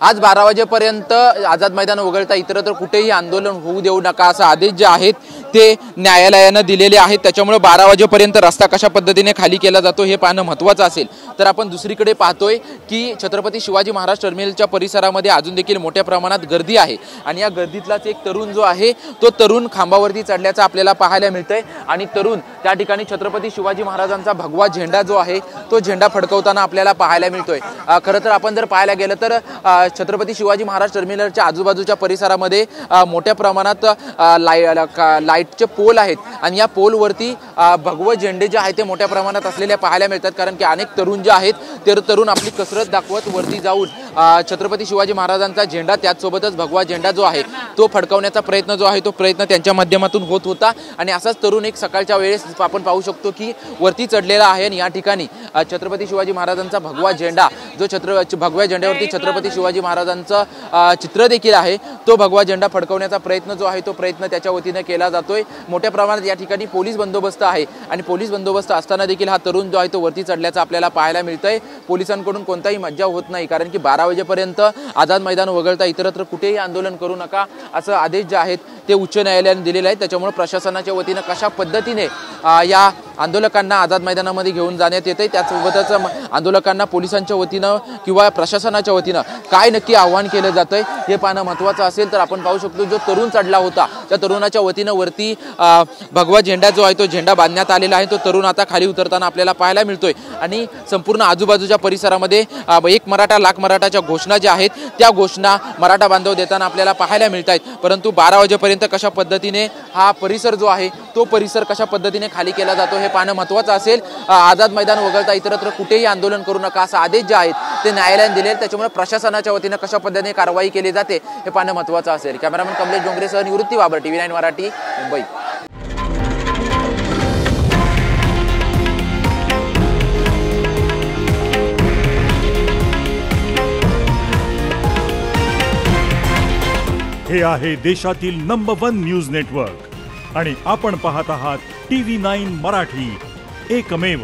आज 12 वाजेपर्यंत आझाद मैदान वगळता इतरत्र कुठेही आंदोलन होऊ देऊ नका असा आदेश जे आहेत ते न्यायालयाने दिलेले आहेत। त्याच्यामुळे 12 वाजेपर्यंत रस्ता कशा पद्धतीने खाली केला जातो हे पाहणं महत्त्वाचं असेल। तर आपण दुसरीकडे पाहतोय की छत्रपती शिवाजी महाराज टर्मिनलच्या परिसरामध्ये अजून देखील मोठ्या प्रमाणात गर्दी आहे आणि या गर्दीतलाच एक तरुण जो आहे तो तरुण खांबावरती चढल्याचं आपल्याला पाहायला मिळतंय आणि तरुण त्या ठिकाणी छत्रपती शिवाजी महाराजांचा भगवा झेंडा जो आहे तो झेंडा फडकवताना आपल्याला पाहायला मिळतोय। खरं तर आपण जर पाहायला गेलं तर छत्रपती शिवाजी महाराज टर्मिनलच्या आजूबाजूच्या परिसरामध्ये मोठ्या प्रमाणात लाईटचे पोल आहेत आणि या पोलवरती भगवे झेंडे जे आहेत ते मोठ्या प्रमाणात असलेले पाहायला मिळतात, कारण की अनेक तरुण जे आहेत ते तरुण आपली कसरत दाखवत वरती जाऊन छत्रपती शिवाजी महाराजांचा झेंडा त्याचसोबतच भगवा झेंडा जो आहे तो फडकवण्याचा प्रयत्न जो आहे तो प्रयत्न त्यांच्या माध्यमातून होत होता आणि असाच तरुण एक सकाळच्या वेळेस आपण पाहू शकतो की वरती चढलेला आहे आणि या ठिकाणी छत्रपती शिवाजी महाराजांचा भगवा झेंडा जो भगव्या झेंड्यावरती छत्रपती शिवाजी महाराजांचं चित्र देखील आहे तो भगवा झेंडा फडकवण्याचा प्रयत्न जो आहे तो प्रयत्न त्याच्या वतीने केला जातोय। मोठ्या प्रमाणात या ठिकाणी पोलीस बंदोबस्त आहे आणि पोलीस बंदोबस्त असताना देखील हा तरुण जो आहे तो वरती चढल्याचं आपल्याला पाहायला मिळतंय। पोलिसांकडून कोणताही मज्जाव होत नाही, कारण की 12 वाजेपर्यंत आझाद मैदान वगळता इतरत्र कुठेही आंदोलन करू नका असं आदेश जे आहेत ते उच्च न्यायालयाने दिलेले आहेत। त्याच्यामुळे प्रशासनाच्या वतीने कशा पद्धतीने या आंदोलकांना आझाद मैदानामध्ये घेऊन जाण्यात येते त्यासोबतच आंदोलकांना पोलिसांच्या वतीनं किंवा प्रशासनाच्या वतीनं काय नक्की आव्हान केलं जातंय हे पाहणं महत्त्वाचं असेल। तर आपण पाहू शकतो जो तरुण चढला होता त्या तरुणाच्या वतीनं वरती भगवा झेंडा जो आहे तो झेंडा बांधण्यात आलेला आहे। तो तरुण आता खाली उतरताना आपल्याला पाहायला मिळतोय आणि संपूर्ण आजूबाजूच्या परिसरामध्ये एक मराठा लाख मराठाच्या घोषणा ज्या आहेत त्या घोषणा मराठा बांधव देताना आपल्याला पाहायला मिळत आहेत। परंतु 12 वाजेपर्यंत कशा पद्धतीने हा परिसर जो आहे तो परिसर कशा पद्धतीने खाली केला जातो हे पाहणं महत्त्वाचं असेल। आझाद मैदान वगळता इतरत्र कुठेही आंदोलन करू नका असा आदेश जे आहेत ते न्यायालयाने दिले, त्याच्यामुळे प्रशासनाच्या वतीने कशा पद्धतीने कारवाई केली जाते हे पाहणं महत्त्वाचं असेल। कॅमेरामन कमलेश डोंगरेसह निवृत्ती बाबर, TV9 मराठी, मुंबई। हे आहे देशातील नंबर 1 न्यूज नेटवर्क आणि आपण पाहत आहात TV9 मराठी, एकमेव।